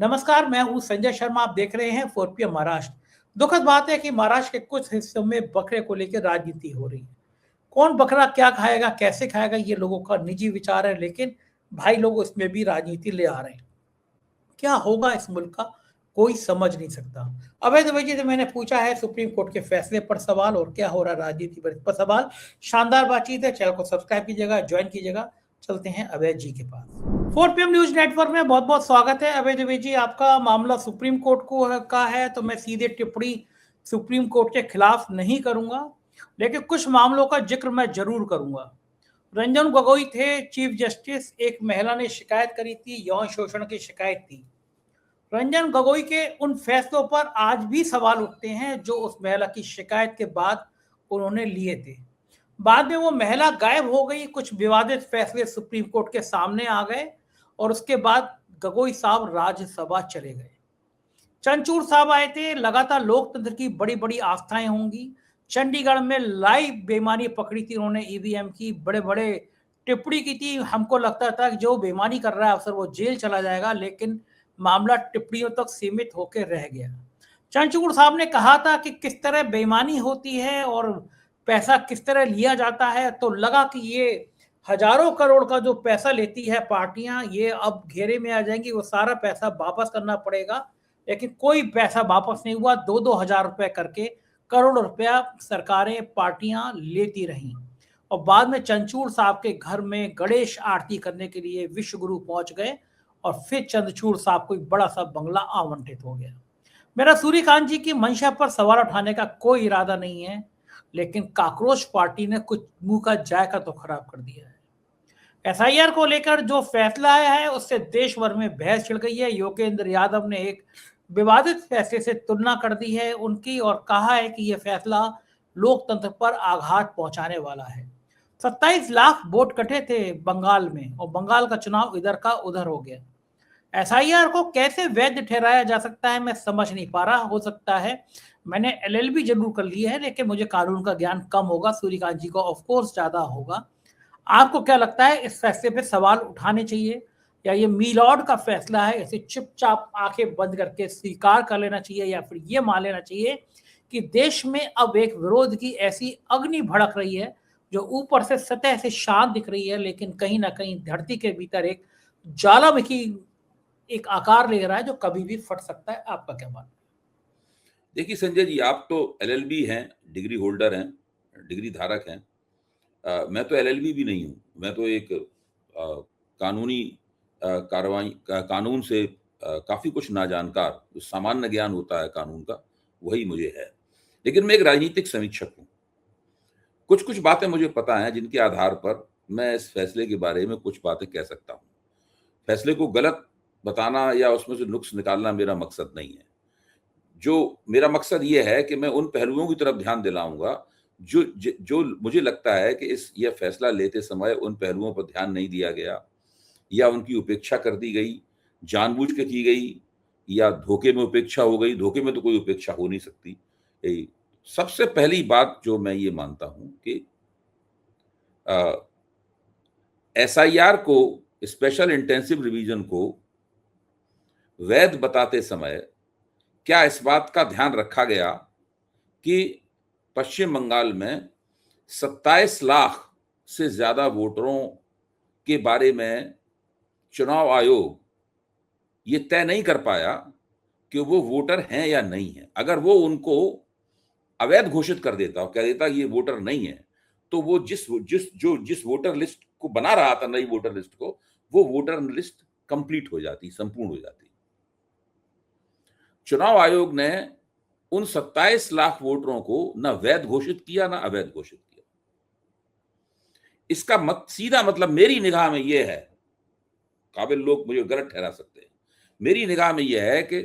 नमस्कार, मैं हूं संजय शर्मा। आप देख रहे हैं 4PM महाराष्ट्र। दुखद बात है कि महाराष्ट्र के कुछ हिस्सों में बकरे को लेकर राजनीति हो रही है। कौन बकरा क्या खाएगा, कैसे खाएगा, ये लोगों का निजी विचार है, लेकिन भाई लोग इसमें भी राजनीति ले आ रहे हैं। क्या होगा इस मुल्क का, कोई समझ नहीं सकता। अवैध वजह से मैंने पूछा है सुप्रीम कोर्ट के फैसले पर सवाल और क्या हो रहा है राजनीति पर, इस पर सवाल। शानदार बातचीत है। चैनल को सब्सक्राइब कीजिएगा, ज्वाइन कीजिएगा। चलते हैं अवैध जी के पास। 4PM न्यूज नेटवर्क में बहुत बहुत स्वागत है। अवैध जी, आपका मामला सुप्रीम कोर्ट का है, तो मैं सीधे टिप्पणी सुप्रीम कोर्ट के खिलाफ नहीं करूंगा, लेकिन कुछ मामलों का जिक्र मैं जरूर करूंगा। रंजन गोगोई थे चीफ जस्टिस। एक महिला ने शिकायत करी थी, यौन शोषण की शिकायत थी। रंजन गोगोई के उन फैसलों पर आज भी सवाल उठते हैं जो उस महिला की शिकायत के बाद उन्होंने लिए थे। बाद में वो महिला गायब हो गई, कुछ विवादित फैसले सुप्रीम कोर्ट के सामने आ गए और उसके बाद गोगोई साहब राज्यसभा चले गए। चंचूड़ साहब आए थे। लगातार लोकतंत्र की बड़ी बड़ी आस्थाएं होंगी। चंडीगढ़ में लाइव बेईमानी पकड़ी थी उन्होंने, ईवीएम की बड़े बड़े टिप्पणी की थी। हमको लगता था कि जो बेईमानी कर रहा है अफसर वो जेल चला जाएगा, लेकिन मामला टिप्पणियों तक सीमित होकर रह गया। चंचूड़ साहब ने कहा था कि किस तरह बेईमानी होती है और पैसा किस तरह लिया जाता है, तो लगा कि ये हजारों करोड़ का जो पैसा लेती है पार्टियां, ये अब घेरे में आ जाएंगी, वो सारा पैसा वापस करना पड़ेगा। लेकिन कोई पैसा वापस नहीं हुआ। 2-2 हजार रुपए करके करोड़ रुपया सरकारें पार्टियां लेती रहीं। और बाद में चंचूड़ साहब के घर में गणेश आरती करने के लिए विश्व गुरु पहुंच गए और फिर चंद्रचूड़ साहब को एक बड़ा सा बंगला आवंटित हो गया। मेरा सूर्यकांत जी की मंशा पर सवाल उठाने का कोई इरादा नहीं है, लेकिन काकरोच पार्टी ने कुछ मुंह का जायका तो खराब कर दिया है। एसआईआर को लेकर जो फैसला आया है उससे देश भर में बहस छिड़ गई है। योगेंद्र यादव ने एक विवादित फैसले से तुलना कर दी है उनकी और कहा है कि यह फैसला लोकतंत्र पर आघात पहुंचाने वाला है। 27 लाख वोट कटे थे बंगाल में और बंगाल का चुनाव इधर का उधर हो गया। एसआईआर को कैसे वैध ठहराया जा सकता है मैं समझ नहीं पा रहा। हो सकता है मैंने एलएलबी जरूर कर ली है, लेकिन मुझे कानून का ज्ञान कम होगा। सूर्यकांत जी को ऑफकोर्स ज्यादा होगा। आपको क्या लगता है, इस फैसले पे सवाल उठाने चाहिए या ये मीलॉर्ड का फैसला है, इसे चुपचाप आंखें बंद करके स्वीकार कर लेना चाहिए, या फिर ये मान लेना चाहिए कि देश में अब एक विरोध की ऐसी अग्नि भड़क रही है जो ऊपर से सतह से शांत दिख रही है, लेकिन कहीं ना कहीं धरती के भीतर एक ज्वालामुखी एक आकार ले रहा है जो कभी भी फट सकता है। आपका क्या मानना है? देखिए संजय जी, आप तो एलएलबी हैं, डिग्री होल्डर हैं, डिग्री धारक हैं। मैं तो एलएलबी भी नहीं हूँ। मैं तो एक कानूनी कार्रवाई कानून से काफी कुछ नाजानकार, जो सामान्य ज्ञान होता है कानून का, वही मुझे है। लेकिन मैं एक राजनीतिक समीक्षक हूँ। कुछ कुछ बातें मुझे पता हैं जिनके आधार पर मैं इस फैसले के बारे में कुछ बातें कह सकता हूँ। फैसले को गलत बताना या उसमें से नुक्स निकालना मेरा मकसद नहीं है। जो मेरा मकसद ये है कि मैं उन पहलुओं की तरफ ध्यान दिलाऊंगा जो मुझे लगता है कि यह फैसला लेते समय उन पहलुओं पर ध्यान नहीं दिया गया या उनकी उपेक्षा कर दी गई, जानबूझ के की गई या धोखे में उपेक्षा हो गई। धोखे में तो कोई उपेक्षा हो नहीं सकती। सबसे पहली बात जो मैं ये मानता हूं कि एसआईआर को, स्पेशल इंटेंसिव रिवीजन को वैध बताते समय क्या इस बात का ध्यान रखा गया कि पश्चिम बंगाल में 27 लाख से ज्यादा वोटरों के बारे में चुनाव आयोग ये तय नहीं कर पाया कि वो वोटर हैं या नहीं है। अगर वो उनको अवैध घोषित कर देता और कह देता ये वोटर नहीं है, तो वो जिस वोटर लिस्ट को बना रहा था, नई वोटर लिस्ट को, वो वोटर लिस्ट कंप्लीट हो जाती, संपूर्ण हो जाती। चुनाव आयोग ने उन 27 लाख वोटरों को न वैध घोषित किया न अवैध घोषित किया। इसका सीधा मतलब मेरी निगाह में यह है, काबिल लोग मुझे गलत ठहरा सकते हैं, मेरी निगाह में यह है कि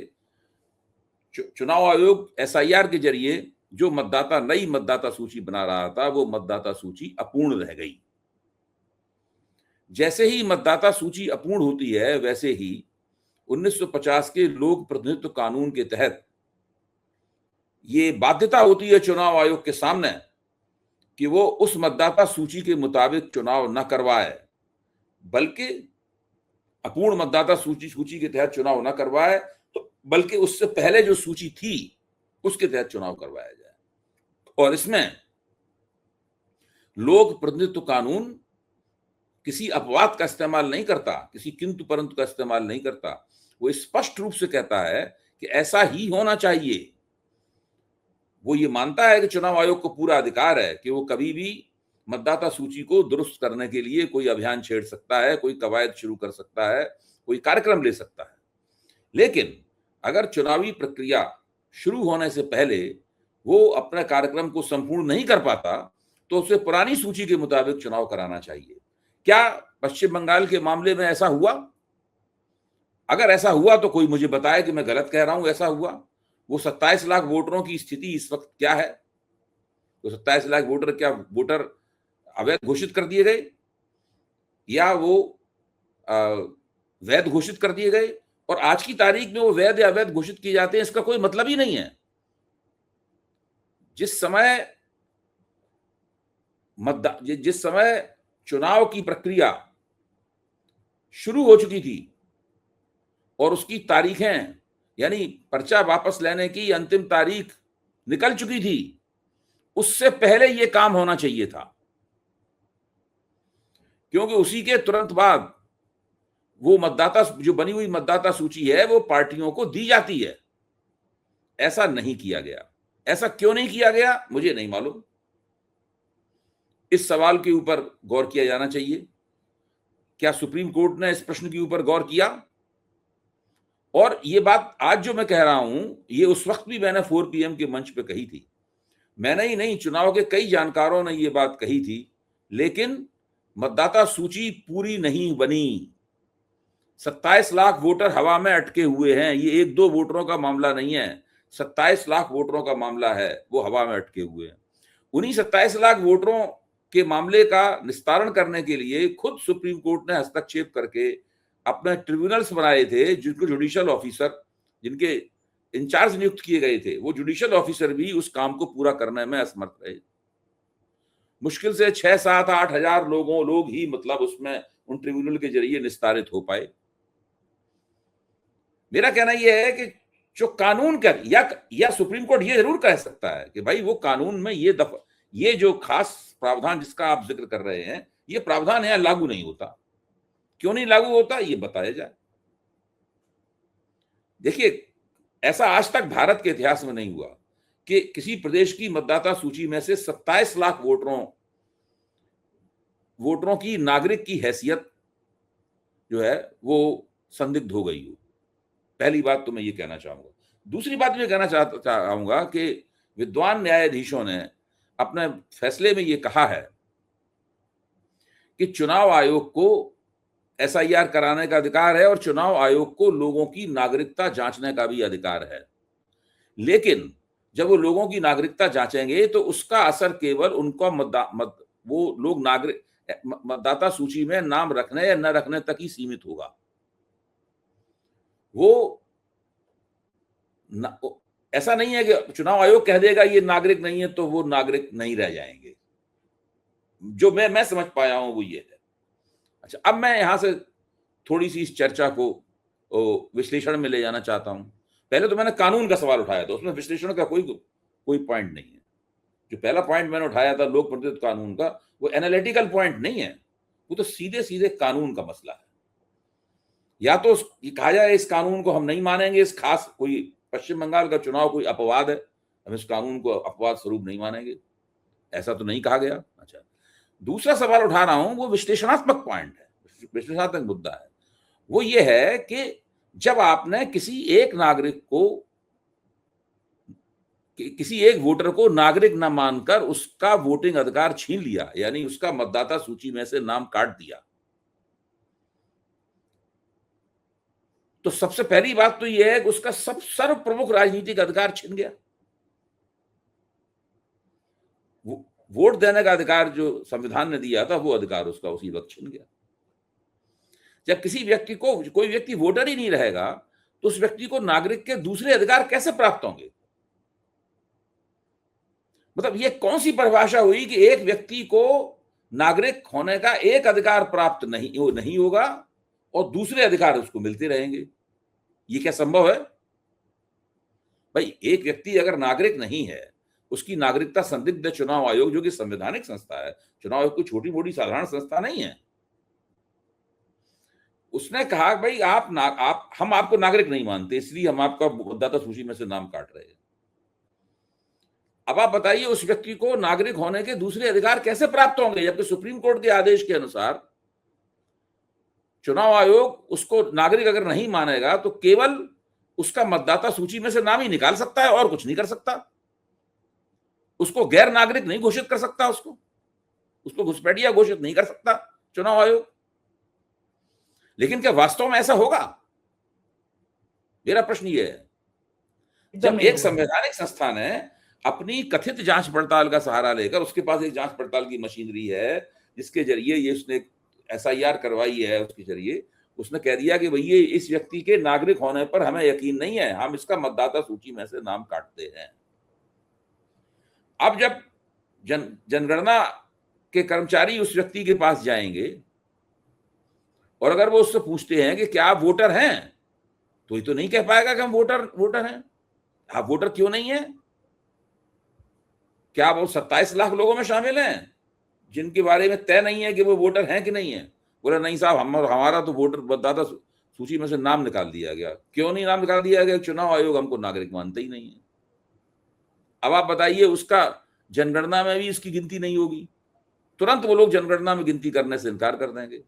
चुनाव आयोग एसआईआर के जरिए जो नई मतदाता सूची बना रहा था, वो मतदाता सूची अपूर्ण रह गई। जैसे ही मतदाता सूची अपूर्ण होती है, वैसे ही 1950 के लोक प्रतिनिधित्व कानून के तहत ये बाध्यता होती है चुनाव आयोग के सामने कि वो उस मतदाता सूची के मुताबिक चुनाव न करवाए, बल्कि अपूर्ण मतदाता सूची के तहत चुनाव न करवाए, तो बल्कि उससे पहले जो सूची थी उसके तहत चुनाव करवाया जाए। और इसमें लोक प्रतिनिधित्व कानून किसी अपवाद का इस्तेमाल नहीं करता, किसी किंतु परंतु का इस्तेमाल नहीं करता। वो स्पष्ट रूप से कहता है कि ऐसा ही होना चाहिए। वो ये मानता है कि चुनाव आयोग को पूरा अधिकार है कि वो कभी भी मतदाता सूची को दुरुस्त करने के लिए कोई अभियान छेड़ सकता है, कोई कवायद शुरू कर सकता है, कोई कार्यक्रम ले सकता है। लेकिन अगर चुनावी प्रक्रिया शुरू होने से पहले वो अपने कार्यक्रम को संपूर्ण नहीं कर पाता, तो उसे पुरानी सूची के मुताबिक चुनाव कराना चाहिए। क्या पश्चिम बंगाल के मामले में ऐसा हुआ? अगर ऐसा हुआ तो कोई मुझे बताए कि मैं गलत कह रहा हूं। ऐसा हुआ? वो 27 लाख वोटरों की स्थिति इस वक्त क्या है? तो 27 लाख वोटर क्या वोटर अवैध घोषित कर दिए गए, या वो वैध घोषित कर दिए गए? और आज की तारीख में वो वैध या अवैध घोषित किए जाते हैं, इसका कोई मतलब ही नहीं है। जिस समय चुनाव की प्रक्रिया शुरू हो चुकी थी और उसकी तारीखें, यानी पर्चा वापस लेने की अंतिम तारीख निकल चुकी थी, उससे पहले यह काम होना चाहिए था, क्योंकि उसी के तुरंत बाद वो मतदाता जो बनी हुई मतदाता सूची है वो पार्टियों को दी जाती है। ऐसा नहीं किया गया। ऐसा क्यों नहीं किया गया मुझे नहीं मालूम। इस सवाल के ऊपर गौर किया जाना चाहिए। क्या सुप्रीम कोर्ट ने इस प्रश्न के ऊपर गौर किया? और ये बात आज जो मैं कह रहा हूं, ये उस वक्त भी मैंने 4 PM के मंच पे कही थी। मैंने ही नहीं, चुनाव के कई जानकारों ने ये बात कही थी। लेकिन मतदाता सूची पूरी नहीं बनी। 27 लाख वोटर हवा में अटके हुए हैं। ये 1-2 वोटरों का मामला नहीं है, 27 लाख वोटरों का मामला है, वो हवा में अटके हुए हैं। उन्हीं 27 लाख वोटरों के मामले का निस्तारण करने के लिए खुद सुप्रीम कोर्ट ने हस्तक्षेप करके अपने ट्रिब्यूनल्स बनाए थे, जिनको जुडिशियल ऑफिसर, जिनके इंचार्ज नियुक्त किए गए थे, वो जुडिशियल ऑफिसर भी उस काम को पूरा करने में असमर्थ रहे। मुश्किल से 6, 7, 8 हजार लोग ही मतलब उसमें उन ट्रिब्यूनल के जरिए निस्तारित हो पाए। मेरा कहना यह है कि जो कानून का या सुप्रीम कोर्ट ये जरूर कह सकता है कि भाई वो कानून में ये जो खास प्रावधान जिसका आप जिक्र कर रहे हैं, ये प्रावधान यहां लागू नहीं होता। क्यों नहीं लागू होता ये बताया जाए। देखिए, ऐसा आज तक भारत के इतिहास में नहीं हुआ कि किसी प्रदेश की मतदाता सूची में से 27 लाख वोटरों की नागरिक की हैसियत जो है वो संदिग्ध हो गई हो। पहली बात तो मैं ये कहना चाहूंगा। दूसरी बात मैं कहना चाहूंगा कि विद्वान न्यायाधीशों ने अपने फैसले में ये कहा है कि चुनाव आयोग को SIR कराने का अधिकार है और चुनाव आयोग को लोगों की नागरिकता जांचने का भी अधिकार है। लेकिन जब वो लोगों की नागरिकता जांचेंगे तो उसका असर केवल उनका वो लोग मतदाता सूची में नाम रखने या न रखने तक ही सीमित होगा। वो ऐसा नहीं है कि चुनाव आयोग कह देगा ये नागरिक नहीं है तो वो नागरिक नहीं रह जाएंगे। जो मैं समझ पाया हूं वो ये है। अच्छा, अब मैं यहां से थोड़ी सी इस चर्चा को विश्लेषण में ले जाना चाहता हूं। पहले तो मैंने कानून का सवाल उठाया था, उसमें विश्लेषण का कोई पॉइंट नहीं है। जो पहला पॉइंट मैंने उठाया था लोक प्रतिनिधित्व कानून का, वो एनालिटिकल पॉइंट नहीं है, वो तो सीधे सीधे कानून का मसला है। या तो ये कहा जाए इस कानून को हम नहीं मानेंगे, इस खास कोई पश्चिम बंगाल का चुनाव कोई अपवाद है, हम इस कानून को अपवाद स्वरूप नहीं मानेंगे, ऐसा तो नहीं कहा गया। अच्छा, दूसरा सवाल उठा रहा हूं वो विश्लेषणात्मक पॉइंट है, विश्लेषणात्मक मुद्दा है। वो ये है कि जब आपने किसी एक वोटर को नागरिक न मानकर उसका वोटिंग अधिकार छीन लिया, यानी उसका मतदाता सूची में से नाम काट दिया, तो सबसे पहली बात तो यह है कि उसका सर्व प्रमुख राजनीतिक अधिकार छिन गया। वोट देने का अधिकार जो संविधान ने दिया था वो अधिकार उसका उसी वक्त छिन गया। जब कोई व्यक्ति वोटर ही नहीं रहेगा तो उस व्यक्ति को नागरिक के दूसरे अधिकार कैसे प्राप्त होंगे? मतलब ये कौन सी परिभाषा हुई कि एक व्यक्ति को नागरिक होने का एक अधिकार प्राप्त नहीं होगा और दूसरे अधिकार उसको मिलते रहेंगे। ये क्या संभव है? भाई, एक व्यक्ति अगर नागरिक नहीं है, उसकी नागरिकता संदिग्ध चुनाव आयोग, जो कि संवैधानिक संस्था है, चुनाव आयोग कोई छोटी मोटी साधारण संस्था नहीं है, उसने कहा भाई हम आपको नागरिक नहीं मानते, इसलिए हम आपका मतदाता सूची में से नाम काट रहे हैं। अब आप बताइए, उस व्यक्ति को नागरिक होने के दूसरे अधिकार कैसे प्राप्त होंगे, जबकि सुप्रीम कोर्ट के आदेश के अनुसार चुनाव आयोग उसको नागरिक अगर नहीं मानेगा तो केवल उसका मतदाता सूची में से नाम ही निकाल सकता है और कुछ नहीं कर सकता। उसको गैर नागरिक नहीं घोषित कर सकता, उसको घुसपैठिया घोषित नहीं कर सकता चुनाव आयोग। लेकिन क्या वास्तव में ऐसा होगा? मेरा प्रश्न यह है। जब एक संवैधानिक संस्था ने अपनी कथित जांच पड़ताल का सहारा लेकर, उसके पास एक जांच पड़ताल की मशीनरी है जिसके जरिए ये उसने एसआईआर करवाई है, उसके जरिए उसने कह दिया कि भैया इस व्यक्ति के नागरिक होने पर हमें यकीन नहीं है, हम इसका मतदाता सूची में से नाम काटते हैं। अब जब जनगणना के कर्मचारी उस व्यक्ति के पास जाएंगे और अगर वो उससे पूछते हैं कि क्या आप वोटर हैं, तो ये तो नहीं कह पाएगा कि हम वोटर हैं। आप वोटर क्यों नहीं है? क्या वो 27 लाख लोगों में शामिल हैं जिनके बारे में तय नहीं है कि वो वोटर हैं कि नहीं है? बोला नहीं साहब, हमारा तो वोटर मतदाता सूची में से नाम निकाल दिया गया। क्यों नहीं नाम निकाल दिया गया? चुनाव आयोग हमको नागरिक मानते ही नहीं है। अब आप बताइए, उसका जनगणना में भी इसकी गिनती नहीं होगी, तुरंत वो लोग जनगणना में गिनती करने से इनकार कर देंगे।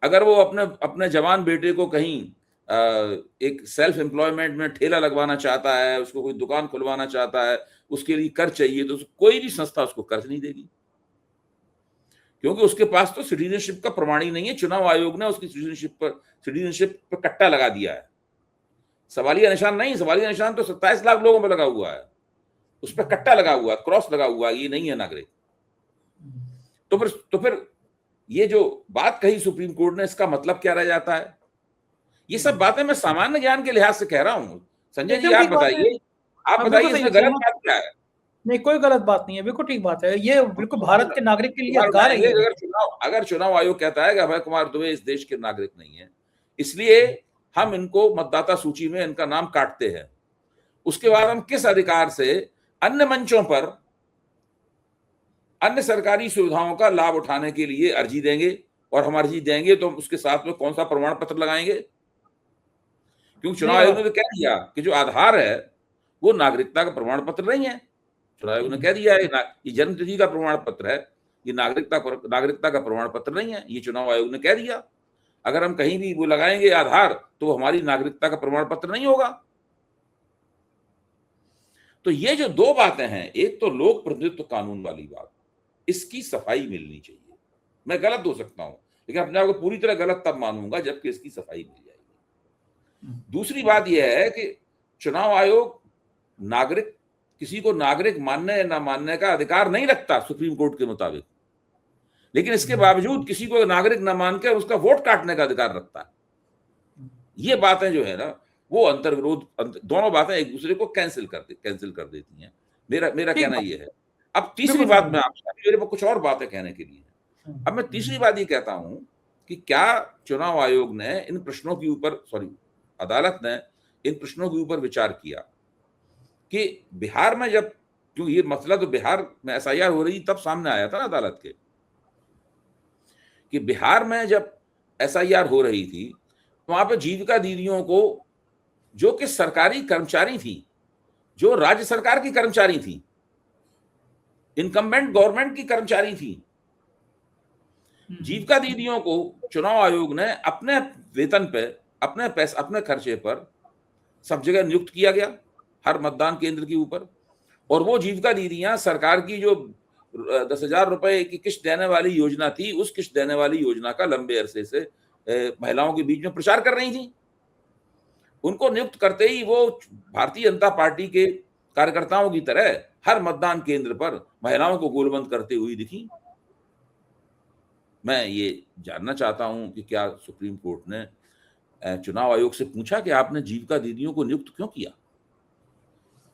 अगर वो अपने जवान बेटे को कहीं एक सेल्फ एम्प्लॉयमेंट में ठेला लगवाना चाहता है, उसको कोई दुकान खुलवाना चाहता है, उसके लिए कर्ज चाहिए, तो कोई भी संस्था उसको कर्ज नहीं देगी, क्योंकि उसके पास तो सिटीजनशिप का प्रमाण ही नहीं है। चुनाव आयोग ने उसकी सिटीजनशिप पर कट्टा लगा दिया है। सवालिया निशान नहीं, सवालिया निशान तो 27 लाख लोगों पर लगा हुआ है, उस पर कट्टा लगा हुआ है, क्रॉस लगा हुआ है, ये नहीं है नागरिक। तो फिर ये जो बात कही सुप्रीम कोर्ट ने, इसका मतलब क्या रह जाता है? ये सब बातें मैं सामान्य ज्ञान के लिहाज से कह रहा हूं। संजय जी, आप बताइए इसमें गलत बात क्या है? नहीं, कोई गलत बात नहीं है, बिल्कुल ठीक बात है। ये बिल्कुल भारत के नागरिक के लिए अधिकार है। अगर चुनाव आयोग कहता है कि अभय कुमार दुबे इस देश के नागरिक नहीं है, इसलिए हम इनको मतदाता सूची में इनका नाम काटते हैं, उसके बाद हम किस अधिकार से अन्य मंचों पर अन्य सरकारी सुविधाओं का लाभ उठाने के लिए अर्जी देंगे? और हम अर्जी देंगे तो उसके साथ में कौन सा प्रमाण पत्र लगाएंगे? क्योंकि चुनाव आयोग ने तो कह दिया कि जो आधार है वो नागरिकता का प्रमाण पत्र नहीं है। चुनाव आयोग ने कह दिया है ये जन्म तिथि का प्रमाण पत्र है, ये नागरिकता का प्रमाण पत्र नहीं है। ये चुनाव आयोग ने कह दिया। अगर हम कहीं भी वो लगाएंगे आधार, तो वो हमारी नागरिकता का प्रमाण पत्र नहीं होगा। तो ये जो दो बातें हैं, एक तो लोक प्रतिनिधित्व कानून वाली बात, इसकी सफाई मिलनी चाहिए। मैं गलत हो सकता हूं, लेकिन अपने आप को पूरी तरह गलत तब मानूंगा जबकि इसकी सफाई मिल जाएगी। दूसरी बात यह है कि चुनाव आयोग किसी को नागरिक मानने या ना मानने का अधिकार नहीं रखता सुप्रीम कोर्ट के मुताबिक, लेकिन इसके बावजूद किसी को नागरिक न मानकर उसका वोट काटने का अधिकार रखता है। ये बातें जो है ना, वो अंतर्विरोध, दोनों बातें एक दूसरे को कैंसिल कर देती हैं। मेरा कहना ये है। अब तीसरी बात, मैं आपसे, मेरे पास कुछ और बातें कहने के लिए, अब मैं तीसरी बात ये कहता हूं कि क्या चुनाव आयोग ने इन प्रश्नों के ऊपर, अदालत ने इन प्रश्नों के ऊपर विचार किया कि बिहार में जब, क्योंकि ये मसला तो बिहार में एसआईआर हो रही तब सामने आया था ना अदालत के, कि बिहार में जब एसआईआर हो रही थी तो वहां पे जीविका दीदियों को, जो कि सरकारी कर्मचारी थी, जो राज्य सरकार की कर्मचारी थी, इनकम्बेंट गवर्नमेंट की कर्मचारी थी, जीविका दीदियों को चुनाव आयोग ने अपने वेतन पे, अपने खर्चे पर सब जगह नियुक्त किया गया, हर मतदान केंद्र के ऊपर। और वो जीविका दीदियां सरकार की जो 10,000 रुपए की किस्त देने वाली योजना थी, उस किस्त देने वाली योजना का लंबे अरसे से महिलाओं के बीच में प्रचार कर रही थी। उनको नियुक्त करते ही वो भारतीय जनता पार्टी के कार्यकर्ताओं की तरह हर मतदान केंद्र पर महिलाओं को गोलबंद करते हुए दिखी। मैं ये जानना चाहता हूं कि क्या सुप्रीम कोर्ट ने चुनाव आयोग से पूछा कि आपने जीविका दीदियों को नियुक्त क्यों किया?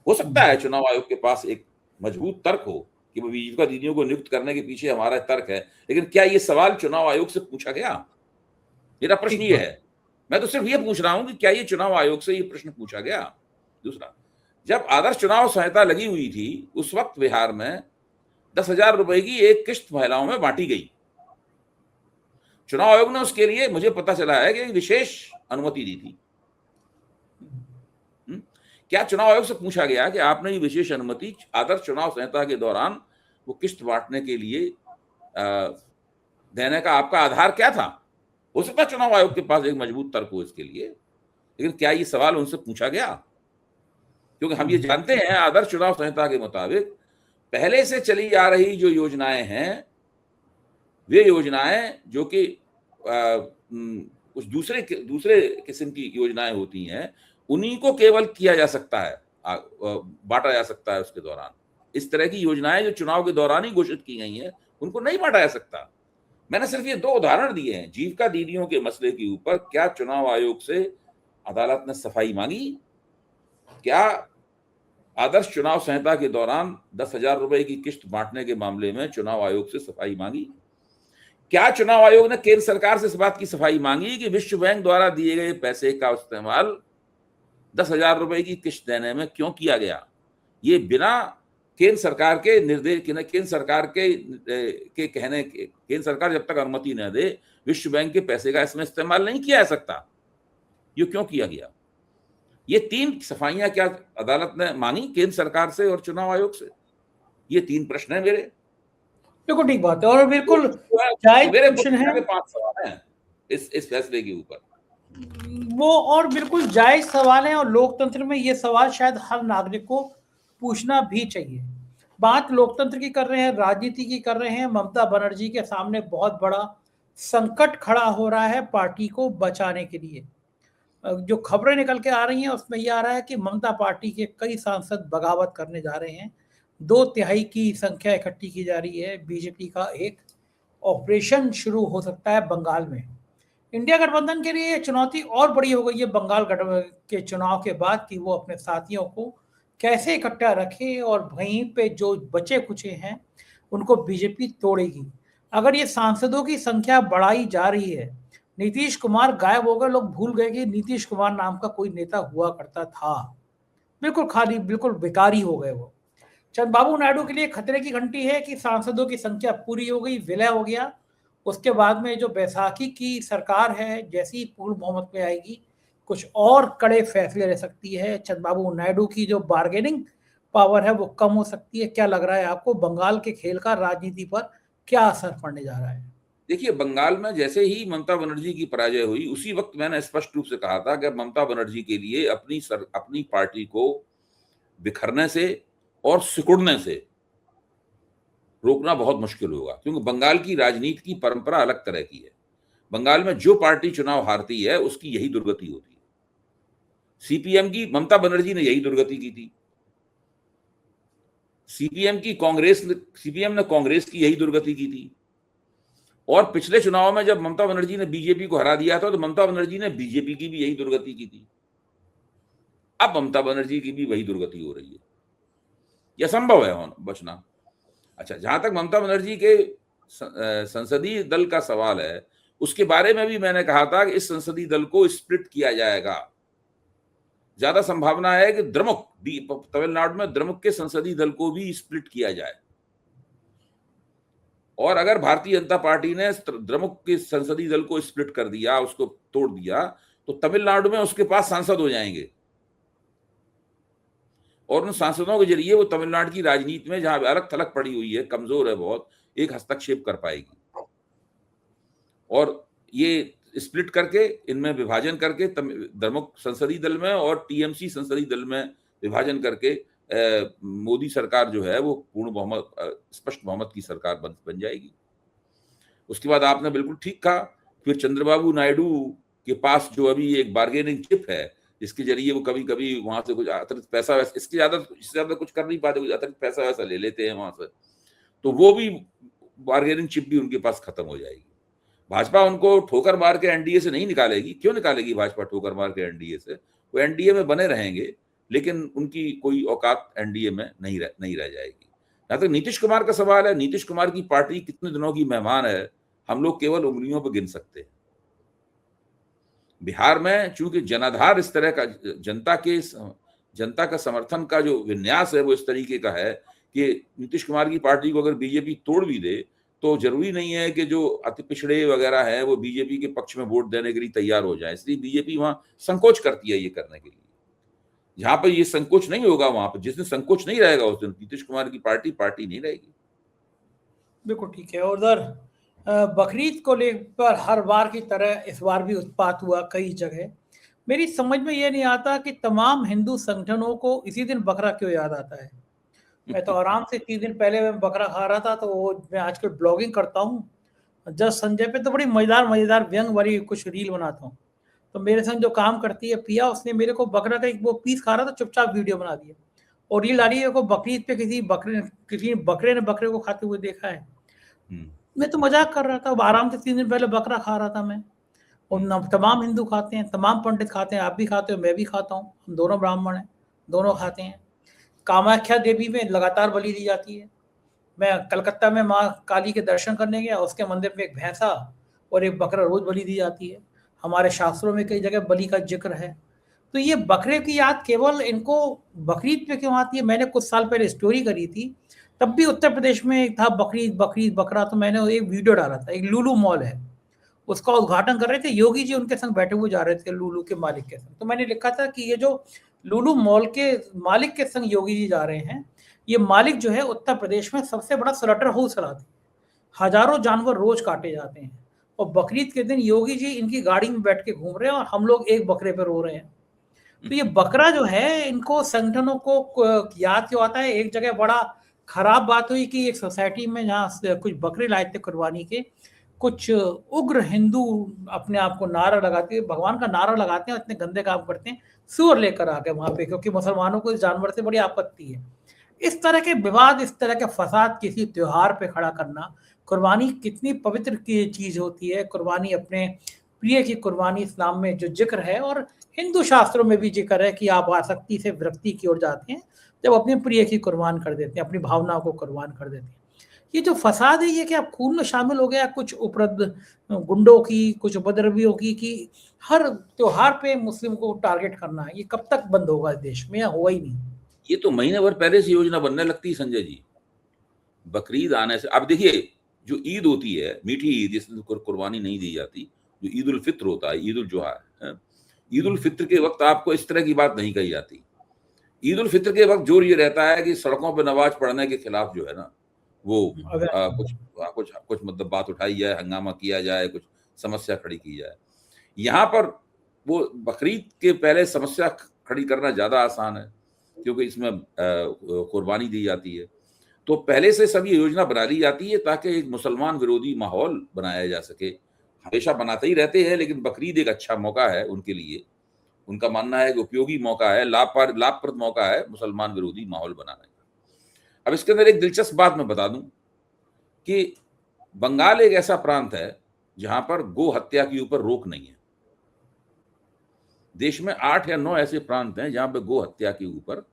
हो सकता है चुनाव आयोग के पास एक मजबूत तर्क हो कि वो जीविका दीदियों को नियुक्त करने के पीछे हमारा तर्क है, लेकिन क्या ये सवाल चुनाव आयोग से पूछा गया? मेरा प्रश्न ठीक ये बात। है। मैं तो सिर्फ ये पूछ रहा हूं कि क्या ये चुनाव आयोग से ये प्रश्न पूछा गया? दूसरा, जब आदर्श चुनाव संहिता लगी हुई थी उस वक्त बिहार में 10,000 रुपए की एक किस्त महिलाओं में बांटी गई। चुनाव आयोग ने उसके लिए, मुझे पता चला है कि विशेष अनुमति दी थी। क्या चुनाव आयोग से पूछा गया कि आपने ये विशेष अनुमति आदर्श चुनाव संहिता के दौरान वो किस्त बांटने के लिए देने का आपका आधार क्या था? हो सकता है चुनाव आयोग के पास एक मजबूत तर्क हो इसके लिए, लेकिन क्या ये सवाल उनसे पूछा गया? क्योंकि हम ये जानते हैं आदर्श चुनाव संहिता के मुताबिक पहले से चली आ रही जो योजनाएं हैं, वे योजनाएं जो कि कुछ दूसरे किस्म की योजनाएं होती हैं, उन्हीं को केवल किया जा सकता है, बांटा जा सकता है उसके दौरान। इस तरह की योजनाएं जो चुनाव के दौरान ही घोषित की गई हैं, उनको नहीं बांटा जा सकता। मैंने सिर्फ ये 2 उदाहरण दिए हैं। जीविका दीदियों के मसले के ऊपर क्या चुनाव आयोग से अदालत ने सफाई मांगी? क्या आदर्श चुनाव संहिता के दौरान 10,000 रुपए की किस्त बांटने के मामले में चुनाव आयोग से सफाई मांगी? क्या चुनाव आयोग ने केंद्र सरकार से इस बात की सफाई मांगी कि विश्व बैंक द्वारा दिए गए पैसे का इस्तेमाल 10,000 रुपए की किस्त देने में क्यों किया गया? ये बिना केंद्र सरकार के निर्देश, केंद्र सरकार के कहने के, केंद्र सरकार जब तक अनुमति न दे विश्व बैंक के पैसे का इसमें इस्तेमाल नहीं किया जा सकता। ये क्यों किया गया? ये 3 सफाइयां क्या अदालत ने मांगी केंद्र सरकार से और चुनाव आयोग से? ये 3 प्रश्न है मेरे। बिल्कुल ठीक बात है और बिल्कुल तो मेरे क्वेश्चन है 5 सवाल हैं इस फैसले के ऊपर। वो, और बिल्कुल जायज सवाल है और लोकतंत्र में ये सवाल शायद हर नागरिक को पूछना भी चाहिए। बात लोकतंत्र की कर रहे हैं, राजनीति की कर रहे हैं। ममता बनर्जी के सामने बहुत बड़ा संकट खड़ा हो रहा है पार्टी को बचाने के लिए। जो खबरें निकल के आ रही हैं उसमें यह आ रहा है कि ममता पार्टी के कई सांसद बगावत करने जा रहे हैं। 2/3 की संख्या इकट्ठी की जा रही है। बीजेपी का एक ऑपरेशन शुरू हो सकता है बंगाल में। इंडिया गठबंधन के लिए चुनौती और बड़ी हो गई है बंगाल के चुनाव के बाद कि वो अपने साथियों को कैसे इकट्ठा रखे और वहीं पे जो बचे कुचे हैं उनको बीजेपी तोड़ेगी। अगर ये सांसदों की संख्या बढ़ाई जा रही है, नीतीश कुमार गायब हो गए, लोग भूल गए कि नीतीश कुमार नाम का कोई नेता हुआ करता था। बिल्कुल खाली, बिल्कुल बेकारी हो गए वो। चंद्रबाबू नायडू के लिए खतरे की घंटी है कि सांसदों की संख्या पूरी हो गई, विलय हो गया। उसके बाद में जो बैसाखी की सरकार है, जैसी पूर्ण बहुमत में आएगी, कुछ और कड़े फैसले ले सकती है। चंद्रबाबू नायडू की जो बार्गेनिंग पावर है वो कम हो सकती है। क्या लग रहा है आपको बंगाल के खेल का राजनीति पर क्या असर पड़ने जा रहा है? देखिए, बंगाल में जैसे ही ममता बनर्जी की पराजय हुई उसी वक्त मैंने स्पष्ट रूप से कहा था कि ममता बनर्जी के लिए अपनी पार्टी को बिखरने से और सिकुड़ने से रोकना बहुत मुश्किल होगा, क्योंकि बंगाल की राजनीति की परंपरा अलग तरह की है। बंगाल में जो पार्टी चुनाव हारती है उसकी यही दुर्गति होती है। सीपीएम की, ममता बनर्जी ने यही दुर्गति की थी। सीपीएम ने कांग्रेस की यही दुर्गति की थी। और पिछले चुनाव में जब ममता बनर्जी ने बीजेपी को हरा दिया था तो ममता बनर्जी ने बीजेपी की भी यही दुर्गति की थी। अब ममता बनर्जी की भी वही दुर्गति हो रही है। यह संभव है बचना। अच्छा, जहां तक ममता बनर्जी के संसदीय दल का सवाल है, उसके बारे में भी मैंने कहा था कि इस संसदीय दल को स्प्लिट किया जाएगा। ज्यादा संभावना है कि तमिलनाडु में द्रमुक के संसदीय दल को भी स्प्लिट किया जाए। और अगर भारतीय जनता पार्टी ने द्रमुक के संसदीय दल को स्प्लिट कर दिया, उसको तोड़ दिया, तो तमिलनाडु में उसके पास सांसद हो जाएंगे और उन सांसदों के जरिए वो तमिलनाडु की राजनीति में, जहां अलग थलग पड़ी हुई है, कमजोर है बहुत, एक हस्तक्षेप कर पाएगी। और ये स्प्लिट करके, इनमें विभाजन करके, द्रमुक संसदीय दल में और टीएमसी संसदीय दल में विभाजन करके मोदी सरकार जो है वो पूर्ण बहुमत, स्पष्ट बहुमत की सरकार बन जाएगी। उसके बाद आपने बिल्कुल ठीक कहा, फिर चंद्रबाबू नायडू के पास जो अभी एक बार्गेनिंग चिप है, जिसके जरिए वो कभी कभी वहां से कुछ अतिरिक्त पैसा, इससे ज्यादा कुछ कर नहीं पाते, कुछ अतिरिक्त पैसा वैसा ले लेते हैं वहां से, तो वो भी बार्गेनिंग चिप भी उनके पास खत्म हो जाएगी। भाजपा उनको ठोकर मार के एनडीए से नहीं निकालेगी। क्यों निकालेगी भाजपा ठोकर मार के एनडीए से? वो एनडीए में बने रहेंगे, लेकिन उनकी कोई औकात एनडीए में नहीं रह जाएगी। जहां तक नीतीश कुमार का सवाल है, नीतीश कुमार की पार्टी कितने दिनों की मेहमान है, हम लोग केवल उंगलियों पर गिन सकते हैं। बिहार में चूंकि जनाधार इस तरह का, जनता का समर्थन का जो विन्यास है वो इस तरीके का है कि नीतीश कुमार की पार्टी को अगर बीजेपी तोड़ भी दे तो जरूरी नहीं है कि जो अति पिछड़े वगैरह है वो बीजेपी के पक्ष में वोट देने के लिए तैयार हो जाए। इसलिए बीजेपी वहां संकोच करती है ये करने के लिए। जहां पर ये संकोच नहीं होगा, वहां पर जिस दिन संकोच नहीं रहेगा उस दिन नीतीश कुमार की पार्टी नहीं रहेगी। बिल्कुल ठीक है। और उधर बकरीद को लेकर हर बार की तरह इस बार भी उत्पात हुआ कई जगह। मेरी समझ में ये नहीं आता कि तमाम हिंदू संगठनों को इसी दिन बकरा क्यों याद आता है। मैं तो आराम से 3 दिन पहले मैं बकरा खा रहा था, तो वो मैं आजकल ब्लॉगिंग करता हूँ जस्ट संजय पे, तो बड़ी मज़ेदार व्यंग वाली कुछ रील बनाता हूँ। तो मेरे संग जो काम करती है पिया, उसने मेरे को बकरा का एक वो पीस खा रहा था, चुपचाप वीडियो बना दिया और रील डाली है को बकरीद पे किसी बकरे ने बकरे को खाते हुए देखा है। मैं तो मजाक कर रहा था, अब आराम से 3 दिन पहले बकरा खा रहा था मैं। और तमाम हिंदू खाते हैं, तमाम पंडित खाते हैं, आप भी खाते हो, मैं भी खाता हूँ, हम दोनों ब्राह्मण हैं, दोनों खाते हैं। कामाख्या देवी में लगातार बलि दी जाती है। मैं कलकत्ता में माँ काली के दर्शन करने गया, उसके मंदिर में एक भैंसा और एक बकरा रोज बलि दी जाती है। हमारे शास्त्रों में कई जगह बलि का जिक्र है। तो ये बकरे की याद केवल इनको बकरीद पे क्यों आती है? मैंने कुछ साल पहले स्टोरी करी थी, तब भी उत्तर प्रदेश में एक था बकरीद बकरीद बकरा, तो मैंने एक वीडियो डाला था। एक लुलु मॉल है, उसका उद्घाटन कर रहे थे योगी जी, उनके संग बैठे हुए जा रहे थे लुलु के मालिक के संग। तो मैंने लिखा था कि ये जो लुलु मॉल के मालिक के संग योगी जी जा रहे हैं, ये मालिक जो है उत्तर प्रदेश में सबसे बड़ा स्लॉटर हाउस चलाते हैं, हजारों जानवर रोज काटे जाते हैं, और बकरीद के दिन योगी जी इनकी गाड़ी में बैठ के घूम रहे हैं और हम लोग एक बकरे पे रो रहे हैं। तो ये बकरा जो है, इनको संगठनों को याद क्यों आता है? एक जगह बड़ा खराब बात हुई कि एक सोसाइटी में जहाँ कुछ बकरे लाए थे कुर्बानी के, कुछ उग्र हिंदू अपने आप को नारा लगाते हैं, भगवान का नारा लगाते हैं और इतने गंदे काम करते हैं, सूअर लेकर आ गए वहां पे, क्योंकि मुसलमानों को इस जानवर से बड़ी आपत्ति है। इस तरह के विवाद, इस तरह के फसाद किसी त्योहार पे खड़ा करना, कुर्बानी कितनी पवित्र की चीज होती है, कुर्बानी अपने प्रिय की कुर्बानी इस्लाम में जो जिक्र है, और हिंदू शास्त्रों में भी जिक्र है कि आप आसक्ति से विरक्ति की ओर जाते हैं जब अपने प्रिय की कुर्बान कर देते हैं, अपनी भावनाओं को कुर्बान कर देते हैं। ये जो फसाद है, ये कि आप खून में शामिल हो गया कुछ उपद्रव गुंडों की, कुछ उपद्रवियों की, कि हर त्योहार पे मुस्लिम को टारगेट करना है, ये कब तक बंद होगा इस देश में, या हुआ ही नहीं? ये तो महीने भर पहले से योजना बनने लगती है संजय जी। बकरीद आने से, अब देखिए जो ईद होती है, मीठी ईद जिसमें कुर्बानी नहीं दी जाती, जो ईद उल फित्र होता है, ईद उल जुहा है, ईद उल फित्र के वक्त आपको इस तरह की बात नहीं कही जाती। ईद उल फित्र के वक्त जोर ये रहता है कि सड़कों पर नमाज पढ़ने के खिलाफ जो है ना, वो कुछ मतलब बात उठाई जाए, हंगामा किया जाए, कुछ समस्या खड़ी की जाए। यहाँ पर वो बकरीद के पहले समस्या खड़ी करना ज्यादा आसान है, क्योंकि इसमें कुर्बानी दी जाती है। तो पहले से सब ये योजना बना ली जाती है ताकि एक मुसलमान विरोधी माहौल बनाया जा सके। हमेशा बनाते ही रहते हैं, लेकिन बकरीद एक अच्छा मौका है उनके लिए। उनका मानना है कि उपयोगी मौका है, लाभप्रद मौका है मुसलमान विरोधी माहौल बनाने का। अब इसके अंदर एक दिलचस्प बात मैं बता दूं कि बंगाल एक ऐसा प्रांत है जहां पर गो हत्या के ऊपर रोक नहीं है। देश में 8 या 9 ऐसे प्रांत हैं जहां पर गो हत्या के ऊपर,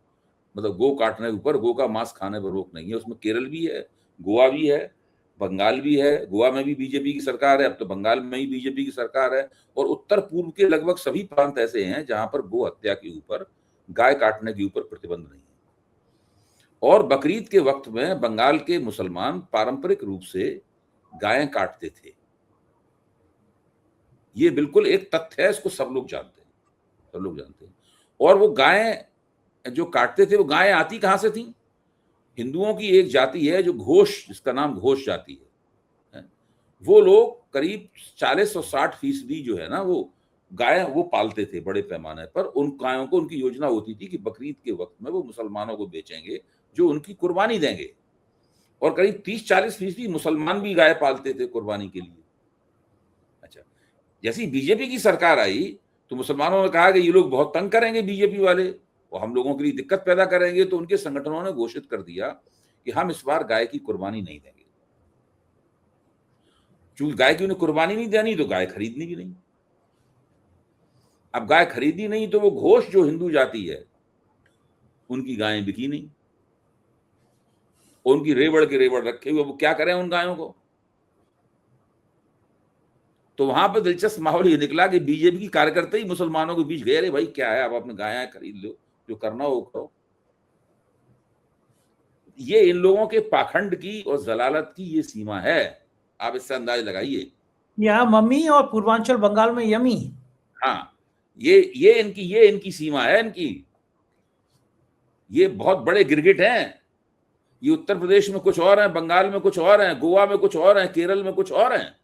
मतलब गो काटने के ऊपर, गो का मांस खाने पर रोक नहीं है। उसमें केरल भी है, गोवा भी है, बंगाल भी है। गोवा में भी बीजेपी की सरकार है, अब तो बंगाल में ही बीजेपी की सरकार है। और उत्तर पूर्व के लगभग सभी प्रांत ऐसे हैं जहां पर गो हत्या के ऊपर, गाय काटने के ऊपर प्रतिबंध नहीं है। और बकरीद के वक्त में बंगाल के मुसलमान पारंपरिक रूप से गायें काटते थे। ये बिल्कुल एक तथ्य है, इसको सब लोग जानते हैं, सब लोग जानते हैं। और वो गायें जो काटते थे, वो गायें आती कहां से थी? हिंदुओं की एक जाति है जो घोष, जिसका नाम घोष जाति है। वो लोग करीब 40 और 60% जो है ना, वो गाय वो पालते थे बड़े पैमाने पर। उन गायों को, उनकी योजना होती थी कि बकरीद के वक्त में वो मुसलमानों को बेचेंगे जो उनकी कुर्बानी देंगे। और करीब 30-40% मुसलमान भी गाय पालते थे कुर्बानी के लिए। अच्छा, जैसी बीजेपी की सरकार आई तो मुसलमानों ने कहा कि ये लोग बहुत तंग करेंगे बीजेपी वाले, और हम लोगों के लिए दिक्कत पैदा करेंगे। तो उनके संगठनों ने घोषित कर दिया कि हम इस बार गाय की कुर्बानी नहीं देंगे। चूंकि गाय की उन्हें कुर्बानी नहीं देनी, तो गाय खरीदनी भी नहीं। अब गाय खरीदी नहीं तो वो घोष जो हिंदू जाति है, उनकी गायें बिकी नहीं। उनकी रेवड़ के रेवड़ रखे हुए, वो क्या करें उन गायों को? तो वहां पे दिलचस्प माहौल ये निकला कि बीजेपी की कार्यकर्ता ही मुसलमानों के बीच गए, अरे भाई क्या है, आप अपने गायें खरीद लो, जो करना हो करो। ये इन लोगों के पाखंड की और जलालत की ये सीमा है, आप इससे अंदाज लगाइए। यहाँ मम्मी और पूर्वांचल बंगाल में यमी। हाँ, ये इनकी सीमा है इनकी। ये बहुत बड़े गिरगिट हैं। ये उत्तर प्रदेश में कुछ और है, बंगाल में कुछ और है, गोवा में कुछ और है, केरल में कुछ और है।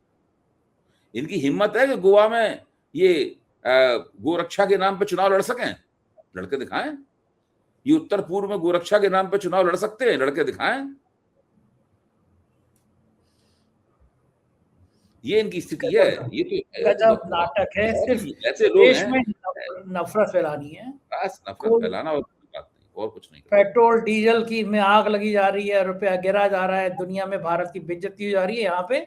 इनकी हिम्मत है कि गोवा में ये गोरक्षा के नाम पे चुनाव लड़ सकें? लड़के दिखाएं। ये उत्तर पूर्व में गोरक्षा के नाम पे चुनाव लड़ सकते हैं? लड़के दिखाएं। ये इनकी स्थिति है। ये तो गजब नाटक है, सिर्फ ऐसे लोग देश हैं, में नफरत फैलानी है, बस नफरत फैलाना और कोई बात नहीं, और कुछ नहीं करना। पेट्रोल डीजल की में आग लगी जा रही है, रुपया गिरा जा रहा है, दुनिया में भारत की बेइज्जती हो जा रही है, यहाँ पे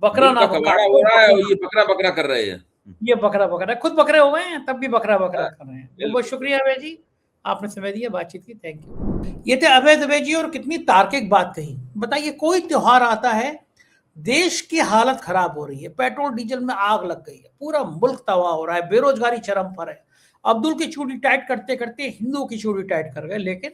बकरा मुल्क ना का बका, कबाड़ा हो रहा है और ये बकरा बकरा कर रहे हैं। ये बकरा बकरा, खुद बकरे हो गए हैं तब भी बकरा बकरा हाँ, कर रहे हैं। बहुत बिल्कुल। बहुत शुक्रिया अभय जी, आपने समय दिया, बातचीत की, थैंक यू। ये थे अभय दुबे जी, और कितनी तार्किक बात कही। बताइए, कोई त्योहार आता है, देश की हालत खराब हो रही है, पेट्रोल डीजल में आग लग गई है, पूरा मुल्क तबाह हो रहा है, बेरोजगारी चरम पर है, अब्दुल की चूड़ी टाइट करते करते हिंदुओं की चूड़ी टाइट कर गए, लेकिन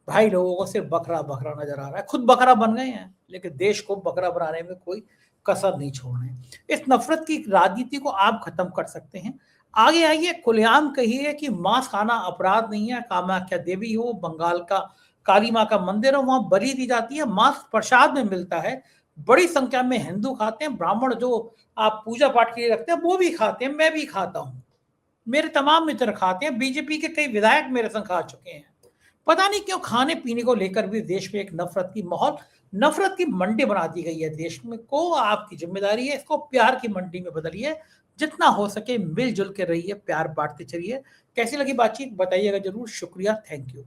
भाई लोगों को सिर्फ बकरा बकरा नजर आ रहा है, खुद बकरा बन गए हैं, लेकिन देश को बकरा बनाने में कोई कसर नहीं छोड़ रहे हैं। इस नफरत की राजनीति को आप खत्म कर सकते हैं। आगे आइए, खुलेआम कहिए कि मांस खाना अपराध नहीं है, कामाख्या देवी हो, बंगाल का काली माँ का मंदिर हो, वहां बलि दी जाती है, मांस प्रसाद में मिलता है, बड़ी संख्या में हिंदू खाते हैं, ब्राह्मण जो आप पूजा पाठ के लिए रखते हैं वो भी खाते हैं, मैं भी खाता हूं, मेरे तमाम मित्र खाते हैं, बीजेपी के कई विधायक मेरे संग खा चुके हैं। पता नहीं क्यों खाने पीने को लेकर भी देश में एक नफरत की माहौल, नफरत की मंडी बना दी गई है देश में को। आपकी जिम्मेदारी है, इसको प्यार की मंडी में बदलिए, जितना हो सके मिलजुल के रहिए, प्यार बांटते चलिए। कैसी लगी बातचीत बताइएगा जरूर। शुक्रिया, थैंक यू।